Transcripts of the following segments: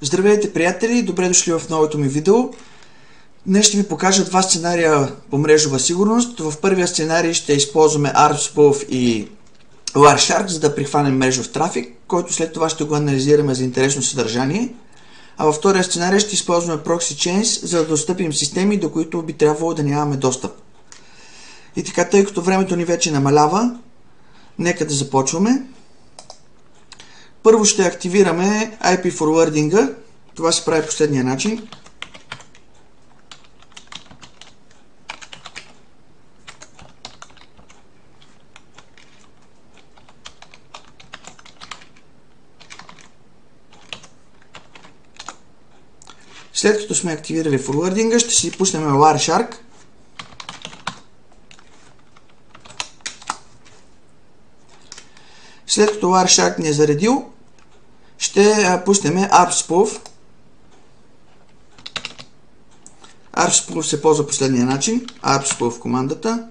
Здравейте, приятели! Добре дошли в новото ми видео. Днес ще ви покажа два сценария по мрежова сигурност. В първия сценарий ще използваме ARPSpoof и Wireshark, за да прихванем мрежов трафик, който след това ще го анализираме за интересно съдържание. А във втория сценарий ще използваме ProxyChains, за да достъпим системи, до които би трябвало да нямаме достъп. И така, тъй като времето ни вече намалява, нека да започваме. Първо ще активираме IP Forwarding-а. Това се прави последния начин. След като сме активирали Forwarding-а, ще си пуснем Wireshark. След като Wireshark ни е заредил, ще пуснем ARPSpoof. ARPSpoof се ползва последния начин. ARPSpoof командата.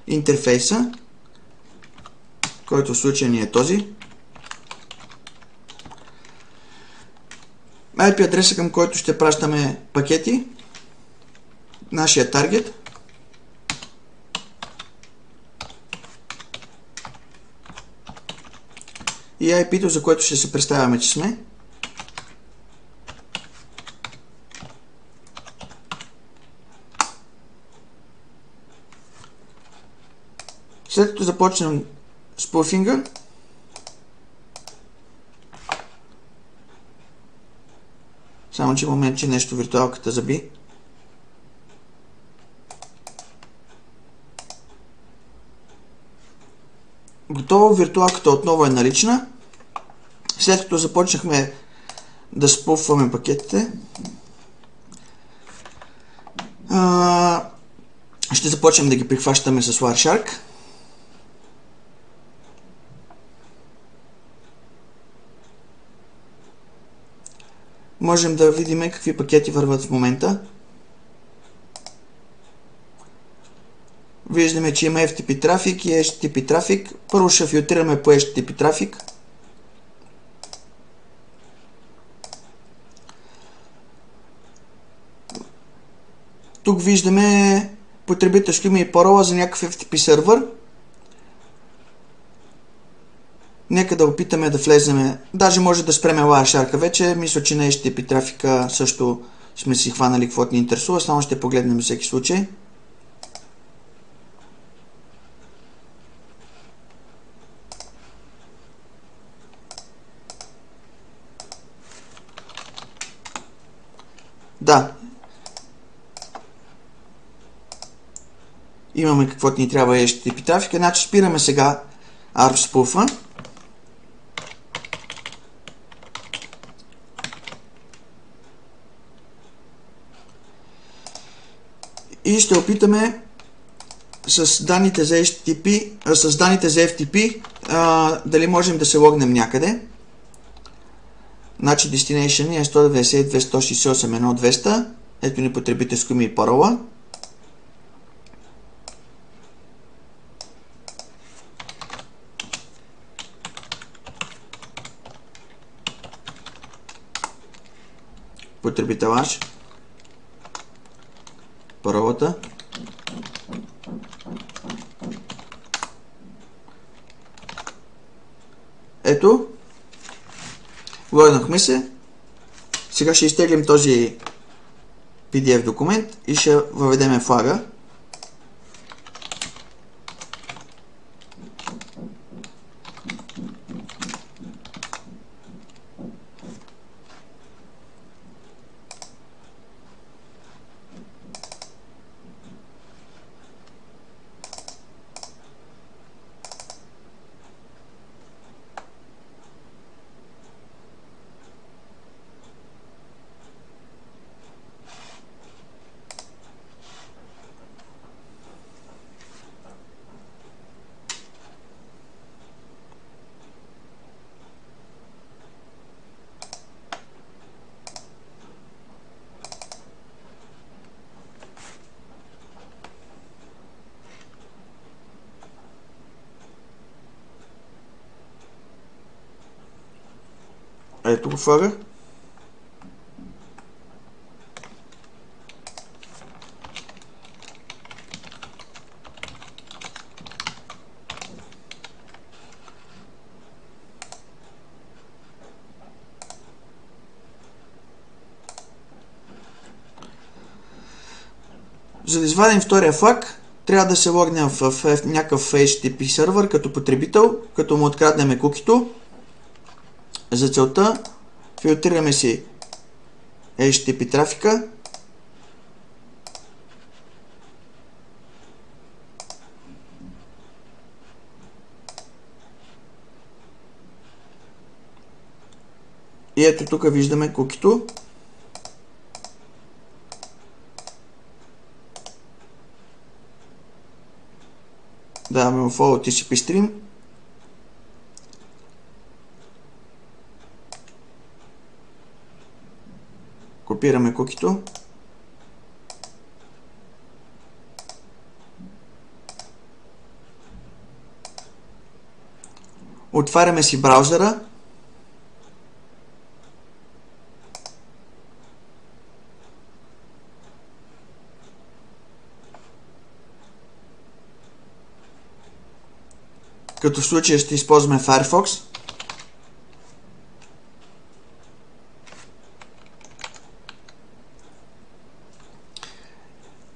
Интерфейса, който в случая ни е този. IP адреса, към който ще пращаме пакети. Нашия таргет. И IP-то, за което ще се представяме, че сме. След като започнем спуфинга, само че момент, че нещо виртуалката заби. Готово, виртуалката отново е налична. След като започнахме да спуфваме пакетите, ще започнем да ги прихващаме с Wireshark. Можем да видим какви пакети върват в момента. Виждаме, че има FTP трафик и HTTP трафик. Първо ще филтрираме по HTTP трафик. Тук виждаме потребителско име и парола за някакъв FTP сервер. Нека да опитаме да влеземе. Даже може да спреме Wireshark вече. Мисля, че на HTTP трафика също сме си хванали каквото ни интересува. Само ще погледнем всеки случай. Да. Имаме каквото ни трябва HTTP трафика. Значи спираме сега ARPSpoof-а. И ще опитаме с данните за HTTP, с данните за FTP, дали можем да се логнем някъде. Значи destination е 192.168.1.200. Ето ни потребителско име и парола. Потребителаш. Паролата. Ето. Логнахме се. Сега ще изтеглим този PDF документ и ще въведем флага. Ето го флага. За да извадим втория флаг, трябва да се логнем в някакъв HTTP сервер като потребител, като му откраднем кукито. За целта филтрираме си HTTP трафика. И ето тук виждаме кукито. Даваме му follow TCP stream. Копираме кукито. Отваряме си браузъра. Като в случая ще използваме Firefox.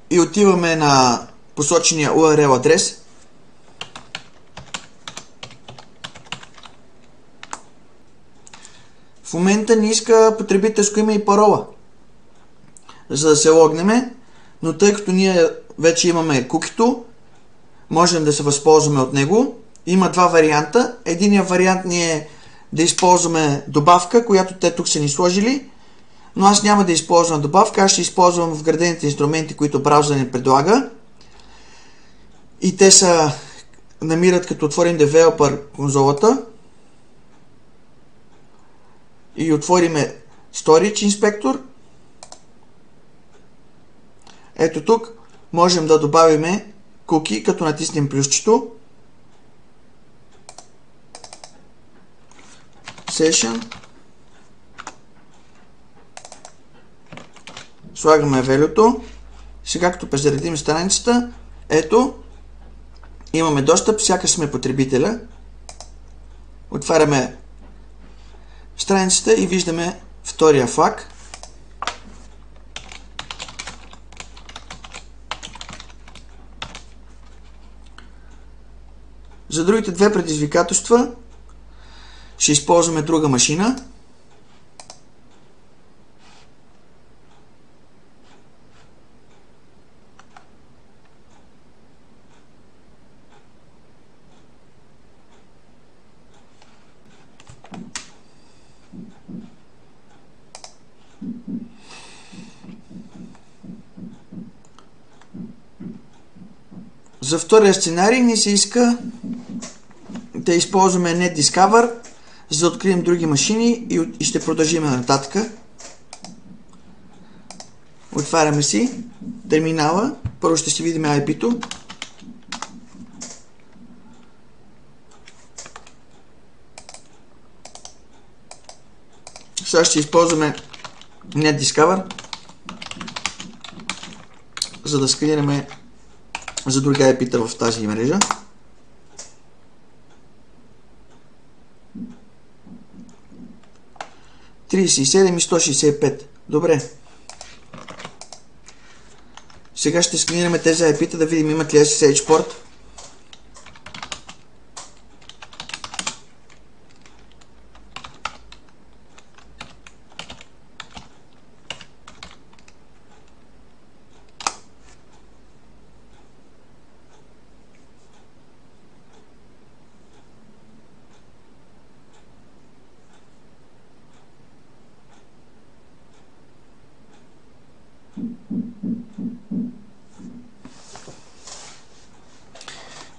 И отиваме на посочения URL адрес. В момента ни иска потребителско име и парола, за да се логнеме, но тъй като ние вече имаме кукито, можем да се възползваме от него. Има два варианта. Единият вариант ни е да използваме добавка, която те тук са ни сложили, но аз няма да използвам добавка, аз ще използвам вградените инструменти, които браузър ни предлага. И те са намират като отворим Developer конзолата и отвориме Storage Inspector. Ето тук можем да добавиме куки, като натиснем плюсчето. Session. Слагаме велюто. Сега като презаредим страницата, ето, имаме достъп, сякаш сме потребителя. Отваряме страницата и виждаме втория флаг. За другите две предизвикателства ще използваме друга машина. За втория сценарий ни се иска да използваме NetDiscover, за да открием други машини и ще продължим нататък. Отваряме си терминала. Първо ще си видим IP-то. Сега ще използваме NetDiscover, за да сканираме за друга IP-та в тази мрежа. – 37 и 165. Добре. Сега ще сканираме тези IP-та да видим имат ли SSH порт.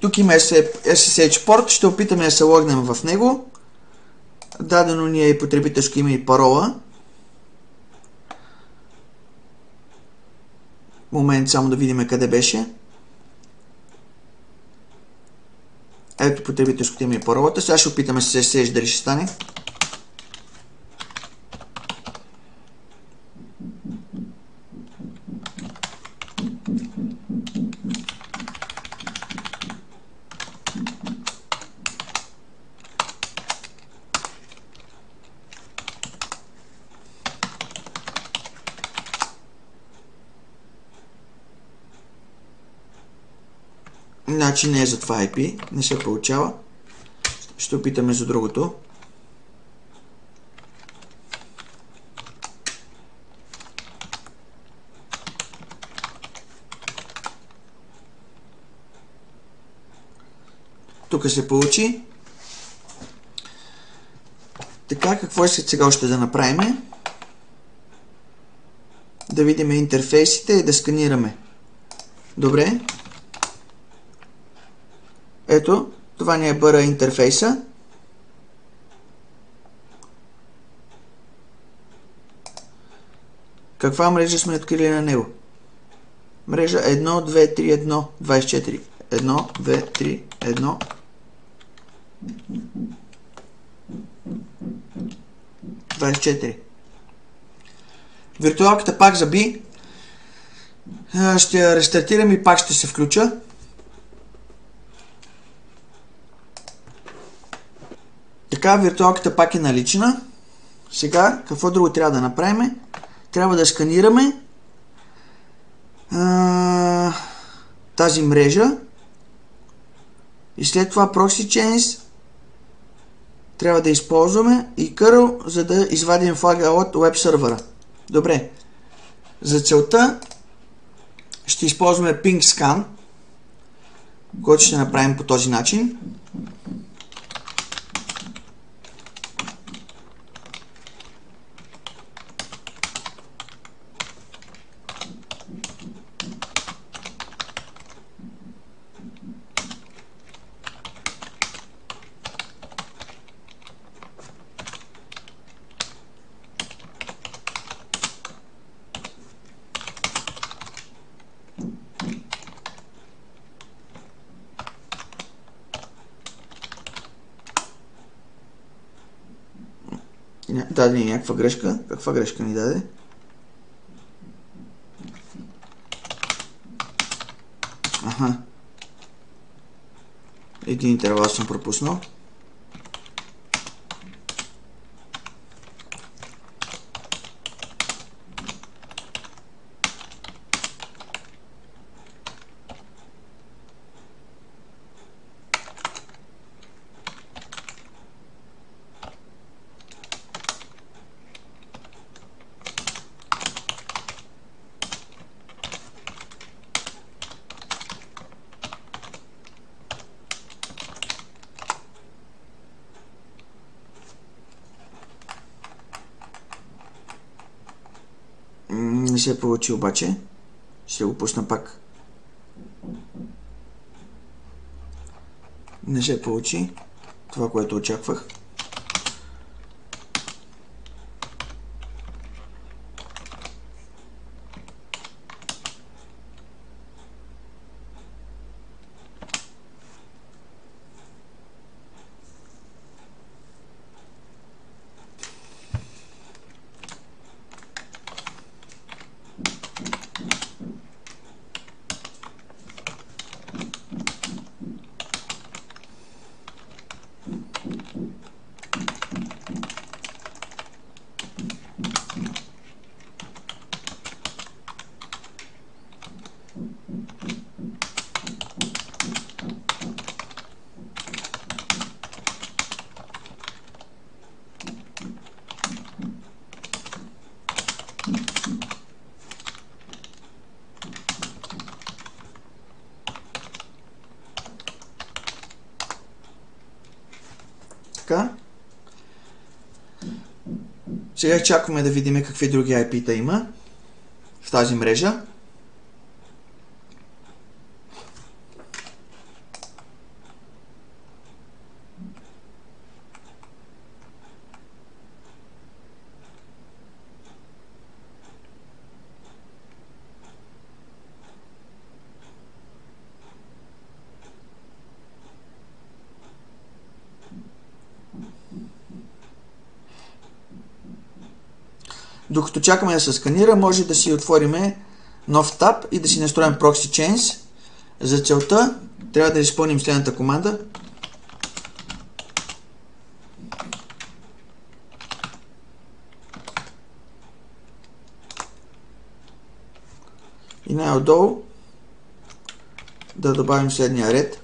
Тук има SSH порт, ще опитаме да се логнем в него. Дадено ни е и потребителско име и парола. Момент само да видим къде беше. Ето потребителското име и паролата. Сега ще опитаме с SSH дали ще стане. Значи не е за това IP, не се получава. Ще опитаме за другото. Тук се получи. Така, какво искат сега още да направим? Да видим интерфейсите и да сканираме. Добре. Ето, това ни е бъра интерфейса. Каква мрежа сме открили на него? Мрежа 1, 2, 3, 1, 24. 1, 2, 3, 1. 24. Виртуалката пак заби. Ще я рестартирам и пак ще се включа. Така, виртуалката пак е налична. Сега, какво друго трябва да направим? Трябва да сканираме тази мрежа и след това Proxy Chains трябва да използваме и curl, за да извадим флага от веб сървъра. Добре. За целта ще използваме Ping Scan, който ще направим по този начин. Даде ни някаква грешка. Каква грешка ни даде? Аха. Един интервал съм пропуснал. Не се получи обаче. Ще го пусна пак. Не се получи това, което очаквах. Така. Сега чакаме да видим какви други IP-та има в тази мрежа. Докато чакаме да се сканира, може да си отворим нов таб и да си настроим Proxy Chains. За целта трябва да изпълним следната команда. И най-отдолу да добавим следния ред.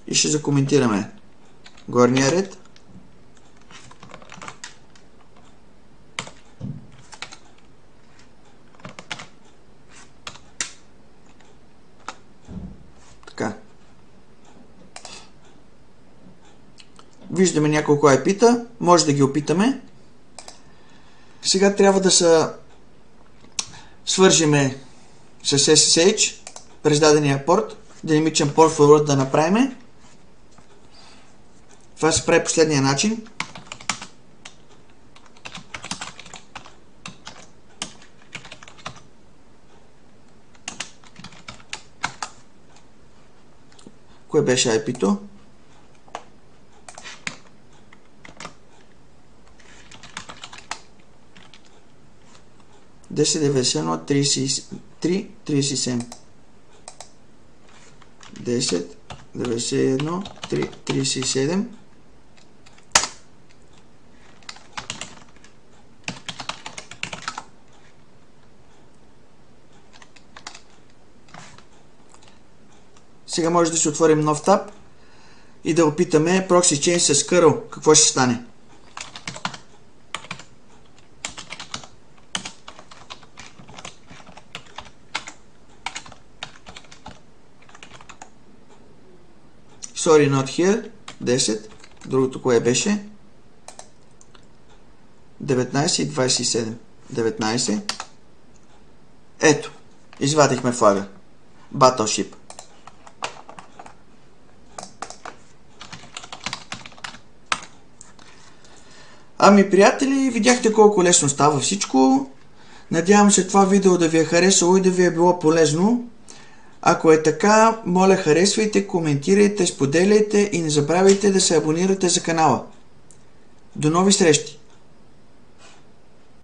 И ще закоментираме горния ред. Така. Виждаме няколко IP-та. Може да ги опитаме. Сега трябва да се свържиме с SSH през дадения порт. Динамичен port forward да направим. Това се прави последния начин. Кое беше IP-то? Десет 91.3.37 10.91.3.37. Сега може да си отворим нов таб и да опитаме Proxy Chain с curl. Какво ще стане? Sorry, not here. 10. Другото кое беше? 19 и 27. 19. Ето. Извадихме флага. Battleship. Ами, приятели, видяхте колко лесно става всичко. Надявам се това видео да ви е харесало и да ви е било полезно. Ако е така, моля харесвайте, коментирайте, споделяйте и не забравяйте да се абонирате за канала. До нови срещи!